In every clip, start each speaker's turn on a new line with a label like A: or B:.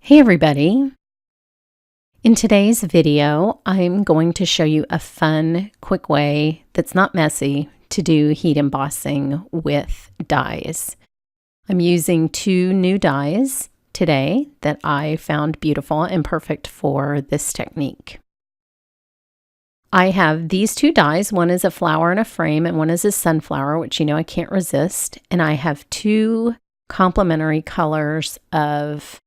A: Hey everybody! In today's video, I'm going to show you a fun, quick way that's not messy to do heat embossing with dyes. I'm using two new dyes today that I found beautiful and perfect for this technique. I have these two dyes. One is a flower and a frame, and one is a sunflower, which you know I can't resist. And I have two complementary colors of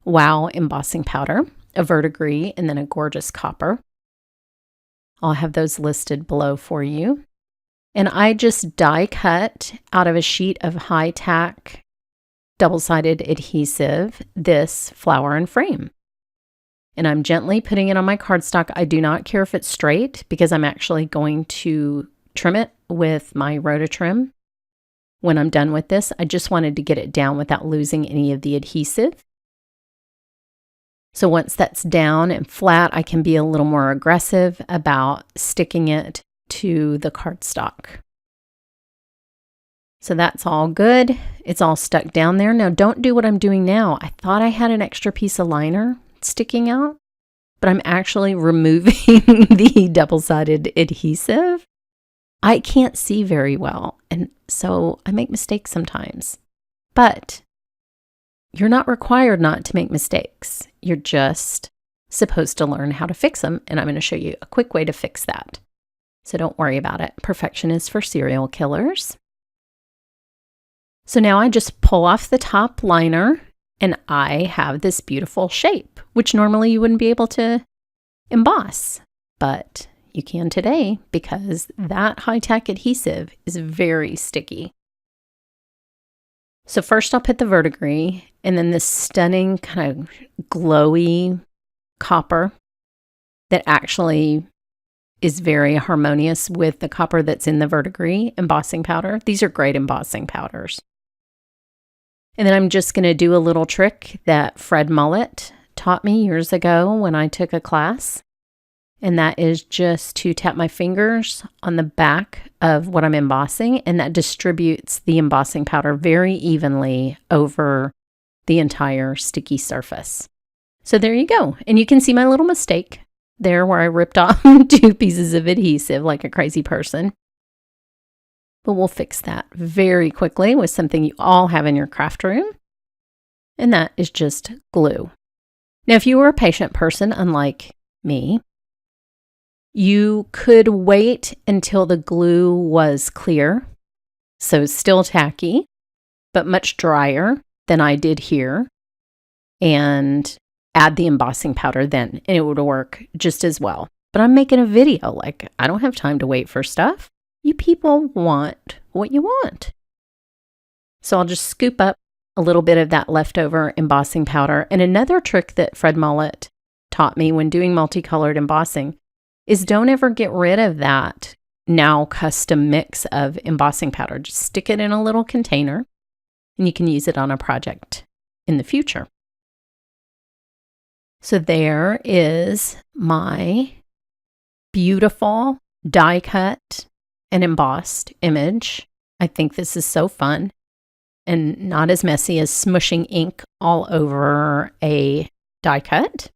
A: Wow embossing powder, a verdigris, and then a gorgeous copper. I'll have those listed below for you. And I just die cut out of a sheet of High-Tack double-sided adhesive this flower and frame. And I'm gently putting it on my cardstock. I do not care if it's straight because I'm actually going to trim it with my rototrim when I'm done with this. I just wanted to get it down without losing any of the adhesive. So once that's down and flat, I can be a little more aggressive about sticking it to the cardstock. So that's all good. It's all stuck down there. Now don't do what I'm doing now. I thought I had an extra piece of liner sticking out, but I'm actually removing the double-sided adhesive. I can't see very well, and so I make mistakes sometimes. But you're not required not to make mistakes. You're just supposed to learn how to fix them, and I'm going to show you a quick way to fix that. So don't worry about it. Perfection is for serial killers. So now I just pull off the top liner, and I have this beautiful shape, which normally you wouldn't be able to emboss, but you can today because that High-Tack adhesive is very sticky. So first I'll put the verdigris and then this stunning kind of glowy copper that actually is very harmonious with the copper that's in the verdigris embossing powder. These are great embossing powders. And then I'm just going to do a little trick that Fred Mullet taught me years ago when I took a class. And that is just to tap my fingers on the back of what I'm embossing, and that distributes the embossing powder very evenly over the entire sticky surface. So there you go. And you can see my little mistake there where I ripped off two pieces of adhesive like a crazy person. But we'll fix that very quickly with something you all have in your craft room, and that is just glue. Now, if you were a patient person, unlike me, you could wait until the glue was clear, so still tacky, but much drier than I did here, and add the embossing powder then, and it would work just as well. But I'm making a video, like I don't have time to wait for stuff. You people want what you want. So I'll just scoop up a little bit of that leftover embossing powder. And another trick that Fred Mullet taught me when doing multicolored embossing is don't ever get rid of that now custom mix of embossing powder. Just stick it in a little container and you can use it on a project in the future. So there is my beautiful die cut and embossed image. I think this is so fun and not as messy as smushing ink all over a die cut.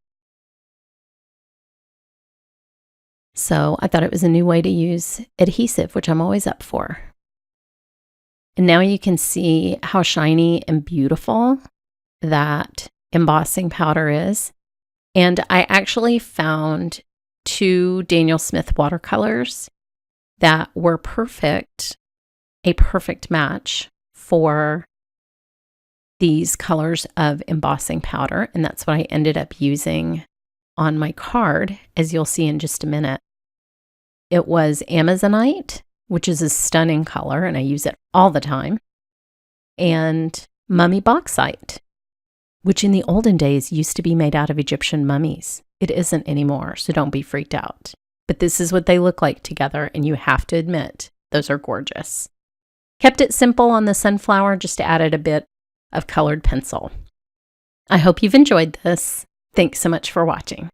A: So I thought it was a new way to use adhesive, which I'm always up for. And now you can see how shiny and beautiful that embossing powder is. And I actually found two Daniel Smith watercolors that were a perfect match for these colors of embossing powder. And that's what I ended up using on my card, as you'll see in just a minute. It was Amazonite, which is a stunning color, and I use it all the time, and mummy bauxite, which in the olden days used to be made out of Egyptian mummies. It isn't anymore, so don't be freaked out. But this is what they look like together, and you have to admit, those are gorgeous. Kept it simple on the sunflower, just added a bit of colored pencil. I hope you've enjoyed this. Thanks so much for watching.